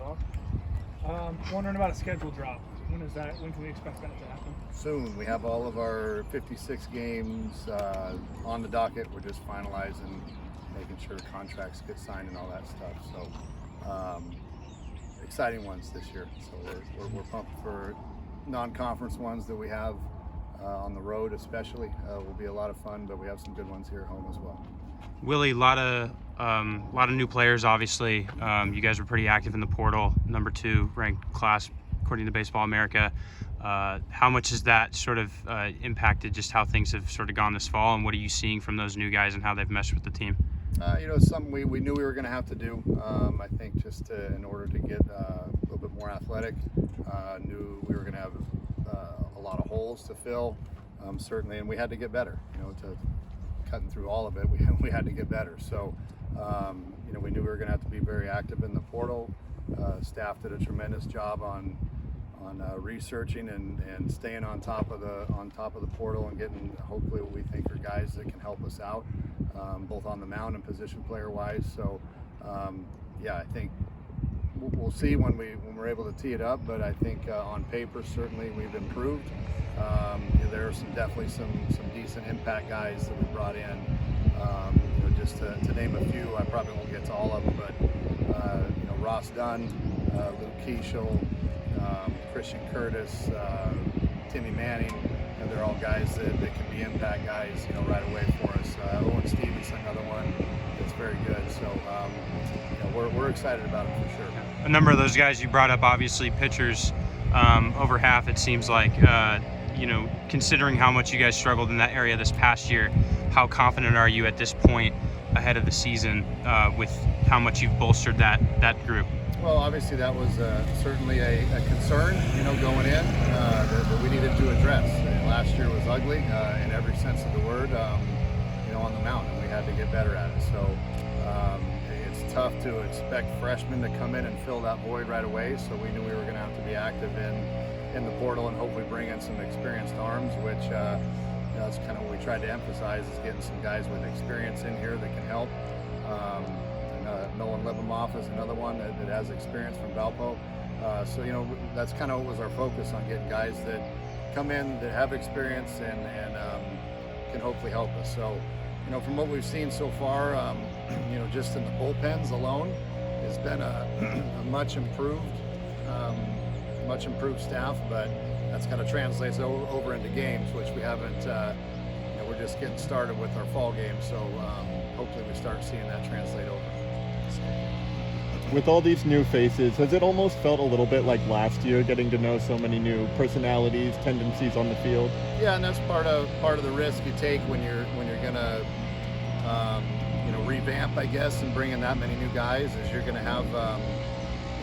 off. Wondering about a schedule drop. When is that? When can we expect that to happen? Soon. We have all of our 56 games on the docket. We're just finalizing, making sure contracts get signed and all that stuff. So exciting ones this year. So we're pumped for non-conference ones that we have on the road especially. Will be a lot of fun, but we have some good ones here at home as well. Willie, a lot of new players, obviously. You guys were pretty active in the portal, number 2 ranked class according to Baseball America. How much has that sort of impacted just how things have sort of gone this fall, and what are you seeing from those new guys and how they've meshed with the team? It's something we knew we were going to have to do. I think just in order to get a little bit more athletic, knew we were going to have a lot of holes to fill, certainly, and we had to get better. To cutting through all of it, we had to get better. So, we knew we were going to have to be very active in the portal. Staff did a tremendous job on researching and staying on top of the portal and getting hopefully what we think are guys that can help us out, both on the mound and position player wise. So, I think we'll see when we're able to tee it up. But I think on paper certainly we've improved. There are definitely some decent impact guys that we brought in. Just to name a few, I probably won't get to all of them, but Ross Dunn, Luke Keishel, Christian Curtis, Timmy Manning, they're all guys that can be impact guys, right away for us. Owen Stevenson, another one that's very good. So we're excited about it for sure. A number of those guys you brought up, obviously pitchers, over half it seems like. Considering how much you guys struggled in that area this past year, how confident are you at this point ahead of the season with how much you've bolstered that group? Well, obviously that was certainly a concern, going in that we needed to address. Last year was ugly in every sense of the word, on the mound, and we had to get better at it. So it's tough to expect freshmen to come in and fill that void right away. So we knew we were going to have to be active in the portal and hopefully bring in some experienced arms, which that's kind of what we tried to emphasize, is getting some guys with experience in here that can help. Nolan Livermoff is another one that has experience from Valpo. So that's kind of what was our focus, on getting guys that come in that have experience and can hopefully help us. So from what we've seen so far, just in the bullpens alone, it's been a much improved staff, but that's kind of translates over into games, which we haven't. We're just getting started with our fall game, so hopefully we start seeing that translate over. With all these new faces, has it almost felt a little bit like last year, getting to know so many new personalities, tendencies on the field? Yeah, and that's part of the risk you take when you're gonna revamp, I guess, and bring in that many new guys, is you're gonna have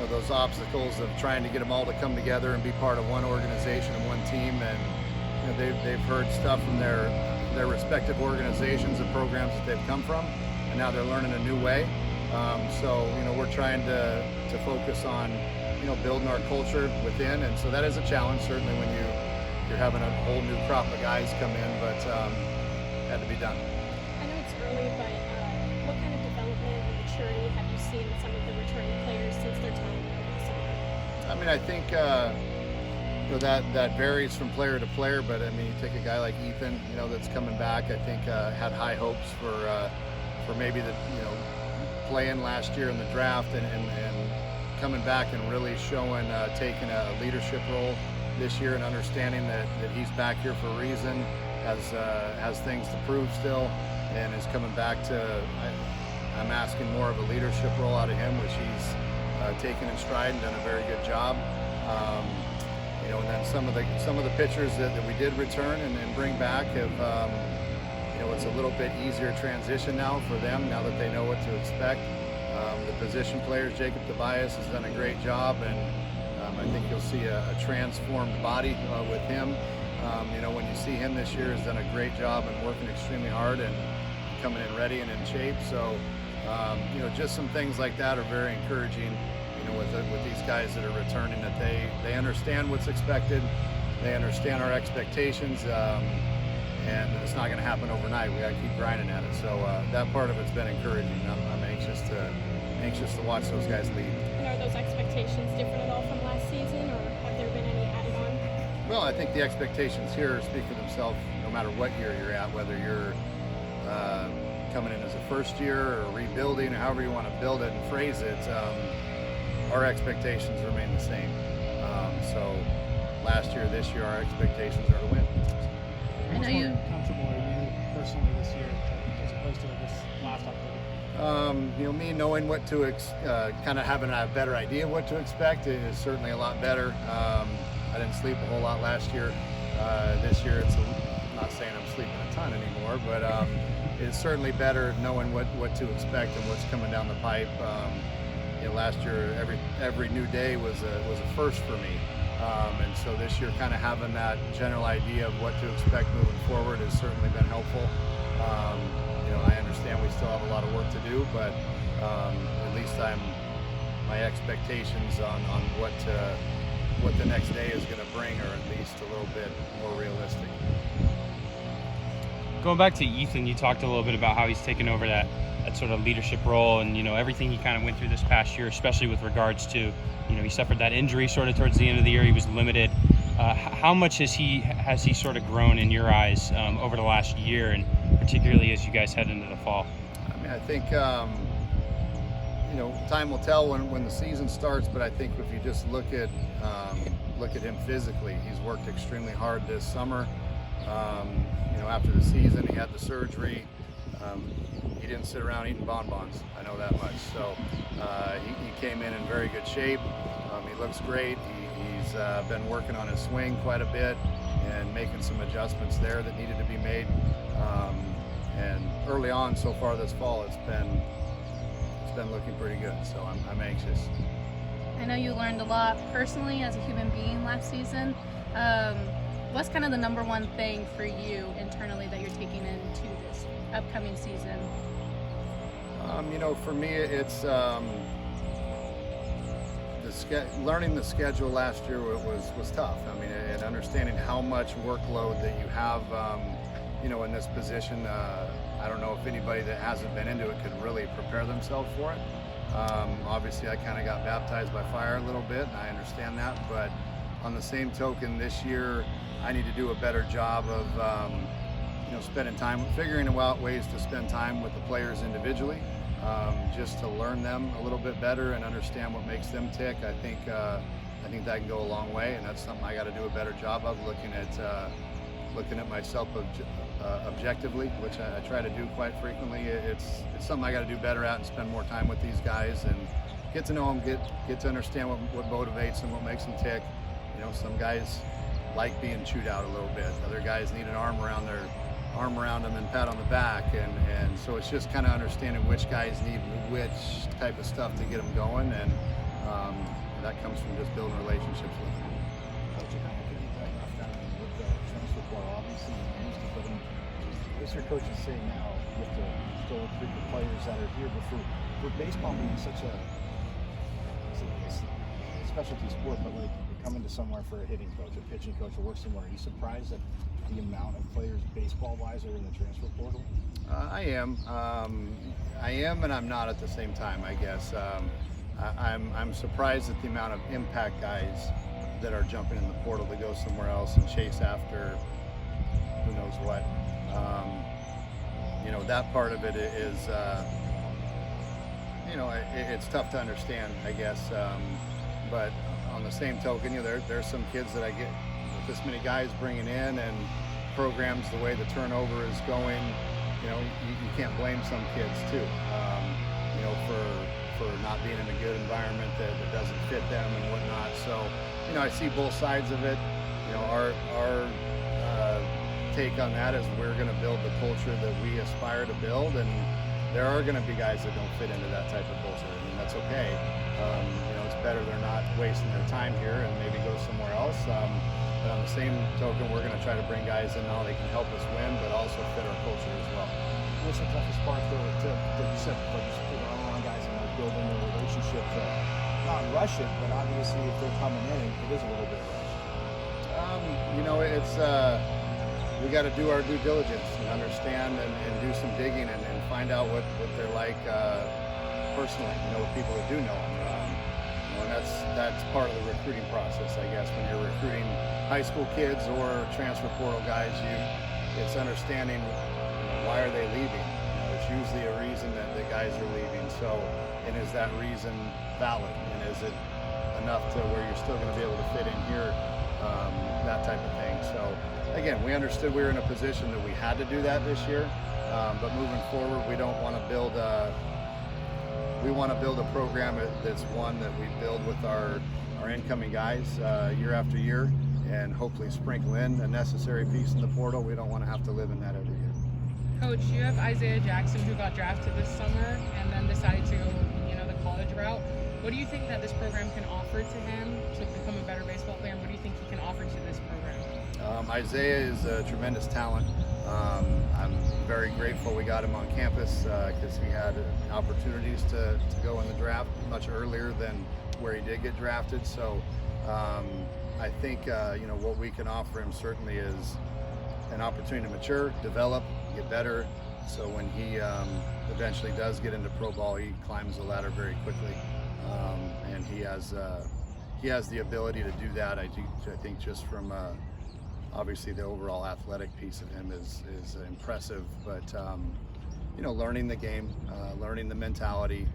those obstacles of trying to get them all to come together and be part of one organization and one team. And they've heard stuff from their respective organizations and programs that they've come from, and now they're learning a new way. So we're trying to focus on building our culture within, and so that is a challenge certainly when you're having a whole new crop of guys come in, but had to be done. I know it's early, but what kind of development and maturity have you seen in some of the returning players since their time over the summer? I mean, I think that varies from player to player, but I mean, you take a guy like Ethan, that's coming back. I think had high hopes for maybe playing last year in the draft and coming back and really showing, taking a leadership role this year and understanding that he's back here for a reason, has things to prove still, and is coming back to. I'm asking more of a leadership role out of him, which he's taken in stride and done a very good job. And then some of the pitchers that we did return and bring back have. It's a little bit easier transition now for them, now that they know what to expect. The position players, Jacob Tobias has done a great job, and I think you'll see a transformed body with him. When you see him this year, has done a great job and working extremely hard and coming in ready and in shape. So, just some things like that are very encouraging, with these guys that are returning, that they understand what's expected, they understand our expectations, and it's not going to happen overnight. We got to keep grinding at it. So that part of it's been encouraging. I'm anxious to watch those guys lead. And are those expectations expectations different at all from last season, or have there been any added on? Well, I think the expectations here speak for themselves no matter what year you're at, whether you're coming in as a first year or rebuilding, or however you want to build it and phrase it. Our expectations remain the same. So last year, this year, our expectations are to win. How much more comfortable are you personally this year as opposed to this last October? Me knowing what to kind of having a better idea of what to expect is certainly a lot better. I didn't sleep a whole lot last year. This year, I'm not saying I'm sleeping a ton anymore, but it's certainly better knowing what to expect and what's coming down the pipe. Last year, every new day was a first for me, and so this year, kind of having that general idea of what to expect moving forward has certainly been helpful. I understand we still have a lot of work to do, but at least my expectations on what the next day is going to bring are at least a little bit more realistic. Going back to Ethan, you talked a little bit about how he's taken over that sort of leadership role, and everything he kind of went through this past year, especially with regards to he suffered that injury sort of towards the end of the year. He was limited. How much has he sort of grown in your eyes over the last year, and particularly as you guys head into the fall? I think time will tell when the season starts, but I think if you just look at him physically, he's worked extremely hard this summer. After the season, he had the surgery. He didn't sit around eating bonbons, I know that much. So he came in very good shape. He looks great. He's been working on his swing quite a bit and making some adjustments there that needed to be made. And early on, so far this fall, it's been looking pretty good. So I'm anxious. I know you learned a lot personally as a human being last season. What's kind of the number one thing for you internally that you're taking into this upcoming season? For me, it's learning the schedule last year was tough. And understanding how much workload that you have, in this position. I don't know if anybody that hasn't been into it could really prepare themselves for it. Obviously, I kind of got baptized by fire a little bit, and I understand that. But on the same token, this year, I need to do a better job of, spending time, figuring out ways to spend time with the players individually, just to learn them a little bit better and understand what makes them tick. I think that can go a long way, and that's something I got to do a better job of, looking at myself objectively, which I try to do quite frequently. It's something I got to do better at and spend more time with these guys and get to know them, get to understand what motivates them, what makes them tick. Some guys like being chewed out a little bit. Other guys need an arm around them and pat on the back, and so it's just kind of understanding which guys need which type of stuff to get them going, and that comes from just building relationships with them. Coach, kind of piggyback off that with the transfer portal, obviously you used it, but what's your coaches say now with the still recruit the players that are here, but for baseball being such a specialty sport, but like coming to somewhere for a hitting coach, a pitching coach, or work somewhere, are you surprised at the amount of players baseball-wise are in the transfer portal? I am, and I'm not at the same time, I guess. I'm surprised at the amount of impact guys that are jumping in the portal to go somewhere else and chase after who knows what. That part of it is, it's tough to understand, I guess. But on the same token, there's some kids that I get with this many guys bringing in and programs, the way the turnover is going, you can't blame some kids too, for not being in a good environment that doesn't fit them and whatnot. So, I see both sides of it. Our take on that is we're going to build the culture that we aspire to build, and there are going to be guys that don't fit into that type of culture, and that's okay. It's better they're not wasting their time here and maybe go somewhere else. But on the same token, we're going to try to bring guys in now they can help us win, but also fit our culture as well. What's the toughest part though to you said, like just put our arm on guys and like building a relationship to not rush it, but obviously if they're coming in, it is a little bit rushed. It's we got to do our due diligence and understand and do some digging and find out what they're like personally. With people that do know them. And that's part of the recruiting process, I guess. When you're recruiting high school kids or transfer portal guys, it's understanding why are they leaving. It's usually a reason that the guys are leaving. So, and is that reason valid? And is it enough to where you're still going to be able to fit in here? That type of thing. So, again, we understood we were in a position that we had to do that this year. But moving forward, we don't want to build we want to build a program that's one that we build with our incoming guys year after year, and hopefully sprinkle in a necessary piece in the portal. We don't want to have to live in that every year. Coach, you have Isaiah Jackson, who got drafted this summer and then decided to go, the college route. What do you think that this program can offer to him to become a better baseball player? And what do you think he can offer to this program? Isaiah is a tremendous talent. I'm very grateful we got him on campus because he had opportunities to go in the draft much earlier than where he did get drafted. So I think what we can offer him certainly is an opportunity to mature, develop, get better. So when he eventually does get into pro ball, he climbs the ladder very quickly, and he has the ability to do that. I think just from obviously the overall athletic piece of him is impressive, but learning the game, learning the mentality,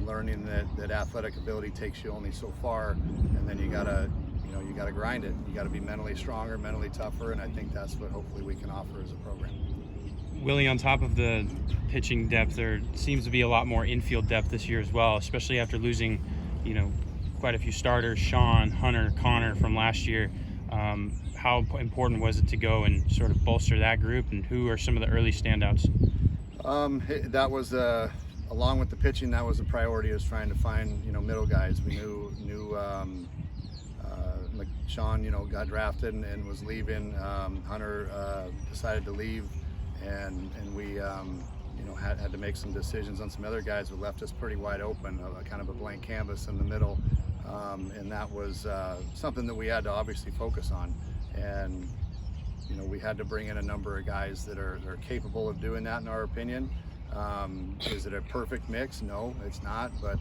learning that athletic ability takes you only so far, and then you gotta grind it. You gotta be mentally stronger, mentally tougher, and I think that's what hopefully we can offer as a program. Willie, on top of the pitching depth, there seems to be a lot more infield depth this year as well, especially after losing, quite a few starters, Sean, Hunter, Connor from last year. How important was it to go and sort of bolster that group, and who are some of the early standouts? That was along with the pitching, that was a priority, is trying to find middle guys. We knew Sean got drafted and was leaving. Hunter decided to leave, and we had to make some decisions on some other guys that left us pretty wide open, kind of a blank canvas in the middle, and that was something that we had to obviously focus on. And we had to bring in a number of guys that are capable of doing that, in our opinion. Is it a perfect mix? No, it's not. But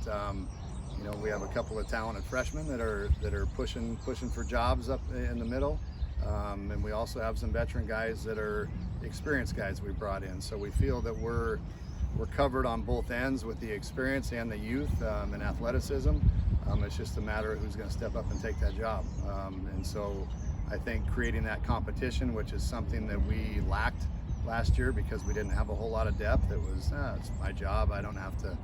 we have a couple of talented freshmen that are pushing for jobs up in the middle, and we also have some veteran guys that are experienced guys we brought in. So we feel that we're covered on both ends with the experience and the youth and athleticism. It's just a matter of who's going to step up and take that job. And so I think creating that competition, which is something that we lacked last year because we didn't have a whole lot of depth. It was, it's my job. I don't have to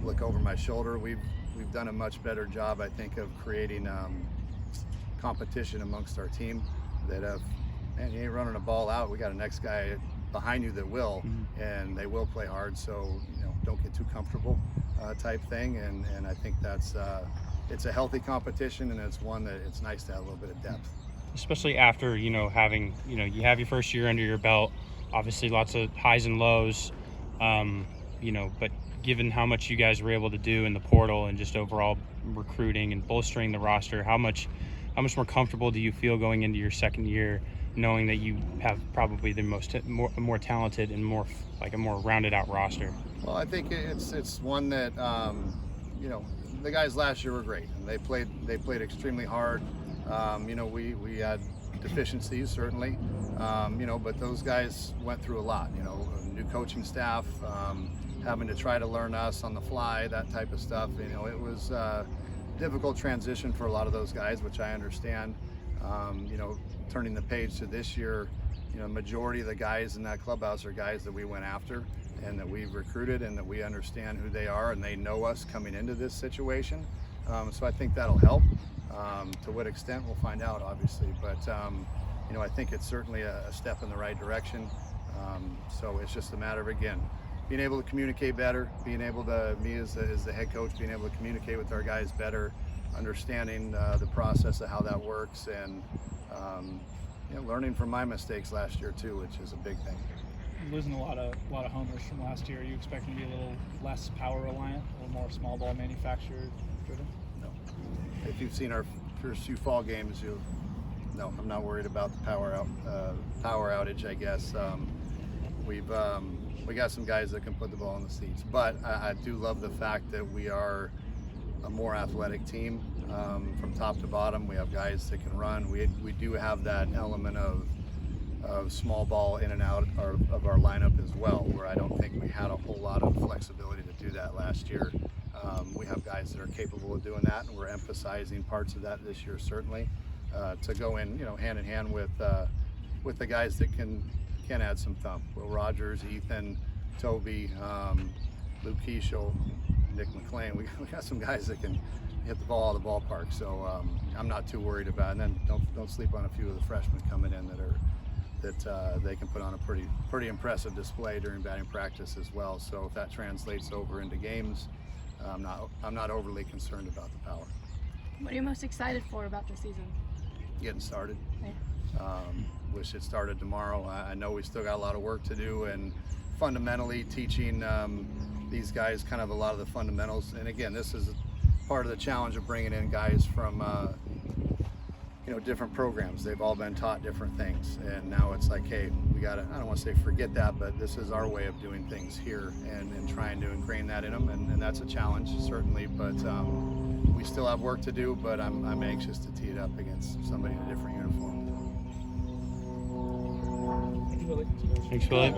look over my shoulder. We've done a much better job, I think, of creating competition amongst our team. That man, you ain't running a ball out. We got a next guy behind you that will, and they will play hard. So don't get too comfortable, type thing. And I think that's it's a healthy competition, and it's one that it's nice to have a little bit of depth. Especially after having you have your first year under your belt, obviously lots of highs and lows, but given how much you guys were able to do in the portal and just overall recruiting and bolstering the roster, how much more comfortable do you feel going into your second year, knowing that you have probably the more talented and more rounded out roster? Well, I think it's one that the guys last year were great, and they played extremely hard. We had deficiencies certainly, but those guys went through a lot. New coaching staff, having to try to learn us on the fly, that type of stuff. It was a difficult transition for a lot of those guys, which I understand. Turning the page to this year, majority of the guys in that clubhouse are guys that we went after and that we've recruited and that we understand who they are and they know us coming into this situation. So I think that'll help. To what extent, we'll find out, obviously. But I think it's certainly a step in the right direction. So it's just a matter of, again, being able to communicate better, being able to, me as the head coach, being able to communicate with our guys better, understanding the process of how that works, and learning from my mistakes last year too, which is a big thing. Losing a lot of homers from last year. Are you expecting to be a little less power reliant, a little more small ball manufacturer driven? No. If you've seen our first few fall games, no, I'm not worried about the power outage, I guess. We got some guys that can put the ball in the seats, but I do love the fact that we are a more athletic team from top to bottom. We have guys that can run. We do have that element of small ball in and out of our lineup as well, where I don't think we had a whole lot of flexibility to do that last year. We have guys that are capable of doing that, and we're emphasizing parts of that this year certainly to go in, hand in hand with the guys that can add some thump. Will Rogers, Ethan, Toby, Luke Keishel, Nick McLean. We got some guys that can hit the ball out of the ballpark, so I'm not too worried about it. And then don't sleep on a few of the freshmen coming in that they can put on a pretty impressive display during batting practice as well. So if that translates over into games, I'm not overly concerned about the power. What are you most excited for about the season? Getting started. Yeah. Wish it started tomorrow. I know we still got a lot of work to do, and fundamentally teaching these guys kind of a lot of the fundamentals. And again, this is part of the challenge of bringing in guys from different programs. They've all been taught different things, and now it's like, hey, we gotta, I don't want to say forget that, but this is our way of doing things here, and trying to ingrain that in them, and that's a challenge certainly, but we still have work to do, but I'm anxious to tee it up against somebody in a different uniform. Thank you, Willie. Thanks, Willie.